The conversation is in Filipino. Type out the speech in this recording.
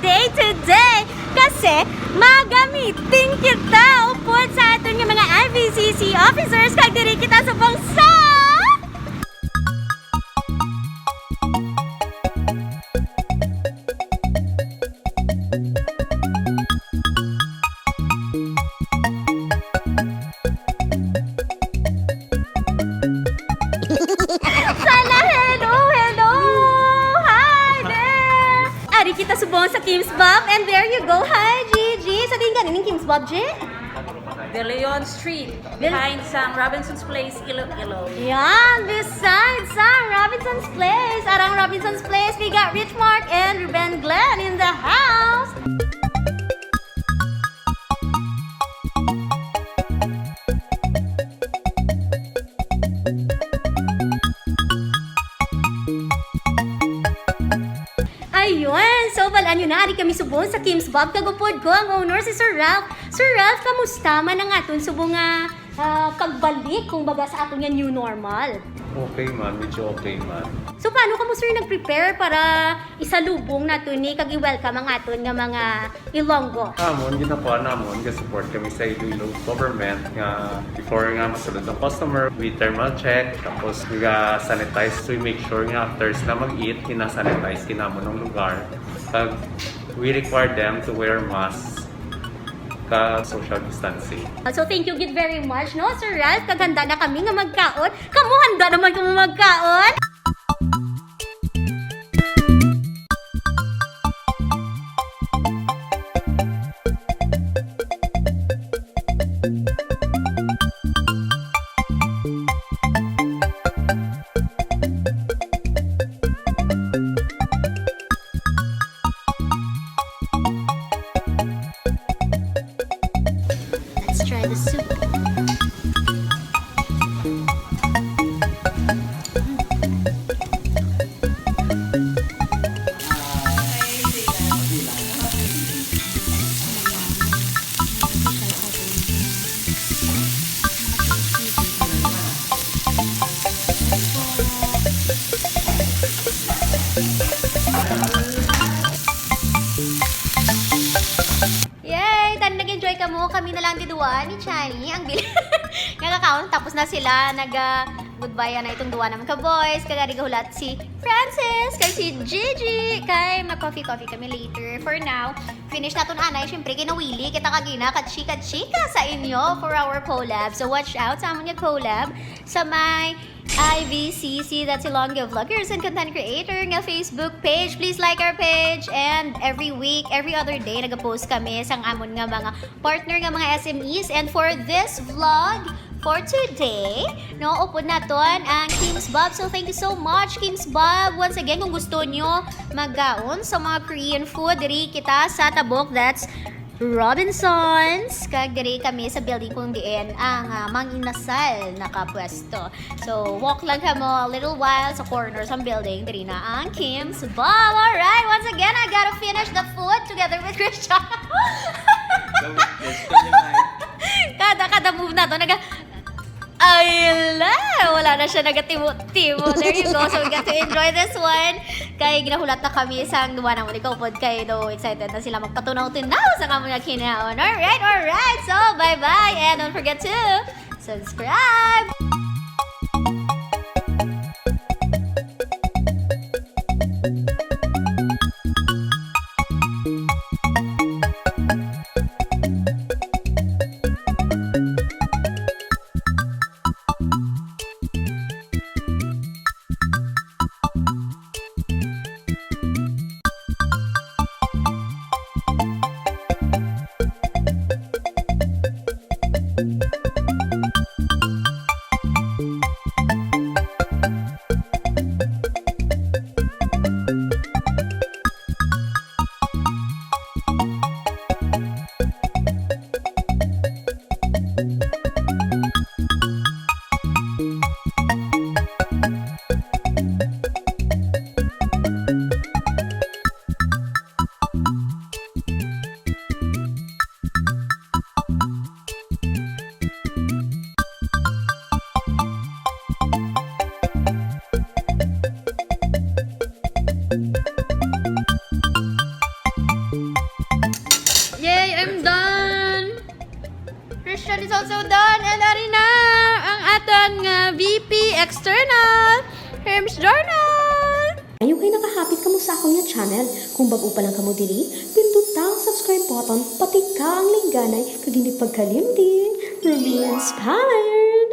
day today kasi magamitin kita upod sa aton nga mga IVCC officers kag diri kita sa bangsa. Ari kita subong sa Kim's Bob and there you go. Hi Gigi. Sa tingin ganin Kim's Bob, G? De Leon Street, behind Sam Robinson's Place, Iloilo. Yan, beside Sam Robinson's Place. Arang Robinson's Place, we got Rich Mark and Ruben Glenn in the house. Ayun, so balaan nyo na, ari kami subong sa Kim's Bob. Kagupod ko ang owner si Sir Ralph. Sir Ralph, kamusta man ang aton subong nga pagbalik kung baga sa aton nga new normal? Okay man, medyo okay man. So paano ka mo sir nag-prepare para isalubong naton ni kag i-welcome ang aton nga mga Ilonggo? Amon, ginawa namon, support kami sa Iloilo government nga before nga masulod ng customer, we thermal check, tapos sanitize so we make sure nga after sila mag-eat, kina-sanitize kinamon ng lugar. Kag we require them to wear masks ka social distancing. So thank you gid very much no Sir Ralph, kaghanda na kami nga magkaon. Kamu handa naman kamo magkaon? Let's try the soup. Yay! Tan nag-enjoy ka mo. Kami na lang diduwa ni Chani. Ang bilis. Nagkakaon. Tapos na sila. Goodbye na itong duwa naman ka boys. Kagari gahulat si Francis. Kay si Gigi. Kay mag-coffee-coffee kami later. For now, finish na itong anay. Siyempre, kinawili. Kita kagina. Kachika-chika sa inyo for our collab. So, watch out sa amon yung collab sa my IVCC, that's Ilonggo Vloggers and Content Creator nga Facebook page. Please like our page and every week, every other day nag-post kami sang amon nga mga partner nga mga SMEs. And for this vlog for today, no, upod naton ang Kim's Bob. So thank you so much Kim's Bob. Once again, kung gusto nyo maggaon sa mga Korean food, diri kita sa Tabok, that's Robinson's. Kag diri kami sa building kung diin ang Mang Inasal nakapwesto. So walk lang ka mo a little while sa corner sa building. Diri na ang Kim's Bob. Alright, once again I gotta finish the food together with Christian. Kada move na to wala na siya nagatimo-timo. There you go. So we got to enjoy this one. Kaya ginahulat na kami sa duwa na mo. Ikaw po kayo do excited na sila magpatunaw-tunaw sa mga kinaon. Alright. So bye-bye. And don't forget to subscribe. preparation is also done. And ari na ang atong VP External, Herms Journal. Ayaw kayo nakahapit ka mo sa akong nga channel. Kung bago pa lang ka mo diri, pinduta ang subscribe button, pati ka ang lingganay, kag hindi pagkalimtin. Ruby Inspired!